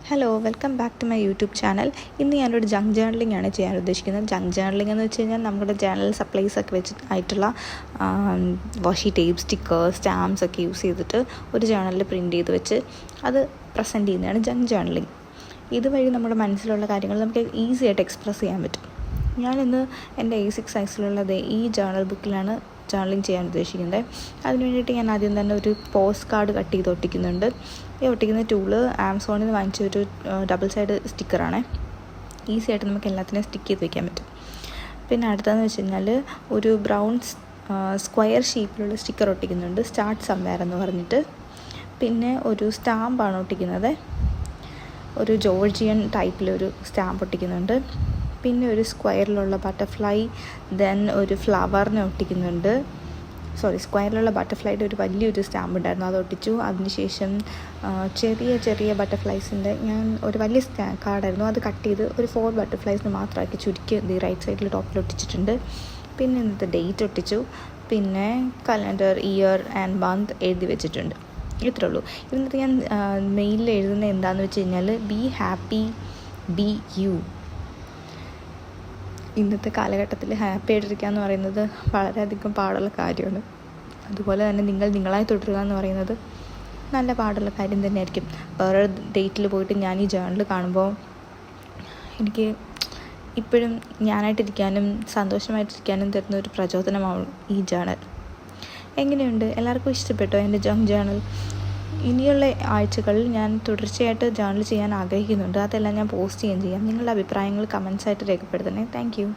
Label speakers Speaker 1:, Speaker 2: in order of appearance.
Speaker 1: Hello, welcome back to my YouTube channel. ഇന്ന് ഞാനൊരു junk journaling ആണ് ചെയ്യാൻ ഉദ്ദേശിക്കുന്നത്. ജങ്ക് ജേർണലിംഗ് എന്ന് വെച്ച് കഴിഞ്ഞാൽ നമ്മുടെ ജേർണൽ സപ്ലൈസ് ഒക്കെ ആയിട്ടുള്ള വാഷി ടേപ്പ്, സ്റ്റിക്കേഴ്സ്, സ്റ്റാമ്പ്സ് ഒക്കെ യൂസ് ചെയ്തിട്ട് ഒരു ജേർണലിൽ പ്രിൻറ്റ് ചെയ്ത് വെച്ച് അത് പ്രസൻറ്റ് ചെയ്യുന്നതാണ് ജങ്ക് ജേർണലിംഗ്. ഇതുവഴി നമ്മുടെ മനസ്സിലുള്ള കാര്യങ്ങൾ നമുക്ക് ഈസി ആയിട്ട് എക്സ്പ്രസ് ചെയ്യാൻ പറ്റും. ഞാനിന്ന് എൻ്റെ A6 സൈസിലുള്ളത് ഈ ജേർണൽ ബുക്കിലാണ് ജേർണലിംഗ് ചെയ്യാൻ ഉദ്ദേശിക്കുന്നത്. അതിന് വേണ്ടിയിട്ട് ഞാൻ ആദ്യം തന്നെ ഒരു പോസ്റ്റ് കാർഡ് കട്ട് ചെയ്ത് ഒട്ടിക്കുന്നുണ്ട്. ഈ ഒട്ടിക്കുന്ന ടൂള് ആമസോണിൽ നിന്ന് വാങ്ങിച്ച ഒരു ഡബിൾ സൈഡ് സ്റ്റിക്കറാണ്. ഈസി ആയിട്ട് നമുക്ക് എല്ലാത്തിനും സ്റ്റിക്ക് ചെയ്ത് വയ്ക്കാൻ പറ്റും. പിന്നെ അടുത്തതെന്ന് വെച്ച് കഴിഞ്ഞാൽ ഒരു ബ്രൗൺ സ്ക്വയർ ഷേപ്പിലുള്ള സ്റ്റിക്കർ ഒട്ടിക്കുന്നുണ്ട്, സ്റ്റാർട്ട് സംവെയർ എന്ന് പറഞ്ഞിട്ട്. പിന്നെ ഒരു സ്റ്റാമ്പാണ് ഒട്ടിക്കുന്നത്, ഒരു ജോർജിയൻ ടൈപ്പിലൊരു സ്റ്റാമ്പ് ഒട്ടിക്കുന്നുണ്ട്. പിന്നെ ഒരു സ്ക്വയറിലുള്ള ബട്ടർഫ്ലൈ, ദെൻ ഒരു ഫ്ലവറിനെ ഒട്ടിക്കുന്നുണ്ട്. സ്ക്വയറിലുള്ള ബട്ടർഫ്ലൈയുടെ ഒരു വലിയൊരു സ്റ്റാമ്പ് ഉണ്ടായിരുന്നു, അത് ഒട്ടിച്ചു. അതിനുശേഷം ചെറിയ ചെറിയ ബട്ടർഫ്ലൈസിൻ്റെ ഞാൻ ഒരു വലിയ കാർഡായിരുന്നു, അത് കട്ട് ചെയ്ത് ഒരു 4 ബട്ടർഫ്ലൈസിന് മാത്രമാക്കി ചുരുക്കി റൈറ്റ് സൈഡിൽ ടോപ്പിൽ ഒട്ടിച്ചിട്ടുണ്ട്. പിന്നെ ഇന്നത്തെ ഡേറ്റ് ഒട്ടിച്ചു. പിന്നെ കലണ്ടർ, ഇയർ ആൻഡ് മന്ത് എഴുതി വെച്ചിട്ടുണ്ട്. ഇത്രേ ഉള്ളൂ. ഇന്നത്തെ ഞാൻ മെയിലിൽ എഴുതുന്നത് എന്താണെന്ന് വെച്ച് കഴിഞ്ഞാൽ ബി ഹാപ്പി, ബി യു. ഇന്നത്തെ കാലഘട്ടത്തിൽ ഹാപ്പി ആയിട്ടിരിക്കുക എന്ന് പറയുന്നത് വളരെയധികം പാടുള്ള കാര്യമാണ്. അതുപോലെ തന്നെ നിങ്ങൾ നിങ്ങളായി തുടരുക എന്ന് പറയുന്നത് നല്ല പാടുള്ള കാര്യം തന്നെയായിരിക്കും. വേറെ ഡേറ്റിൽ പോയിട്ട് ഞാൻ ഈ ജേർണൽ കാണുമ്പോൾ എനിക്ക് ഇപ്പോഴും ഞാനായിട്ടിരിക്കാനും സന്തോഷമായിട്ടിരിക്കാനും തരുന്ന ഒരു പ്രചോദനമാണ് ഈ ജേർണൽ. എങ്ങനെയുണ്ട്? എല്ലാവർക്കും ഇഷ്ടപ്പെട്ടോ എൻ്റെ ജങ്ക് ജേർണൽ? ഇനിയുള്ള ആഴ്ചകളിൽ ഞാൻ തുടർച്ചയായിട്ട് ജേർണൽ ചെയ്യാൻ ആഗ്രഹിക്കുന്നുണ്ട്. അതെല്ലാം ഞാൻ പോസ്റ്റ് ചെയ്യാം. നിങ്ങളുടെ അഭിപ്രായങ്ങൾ കമൻസായിട്ട് രേഖപ്പെടുത്തണേ. Thank you.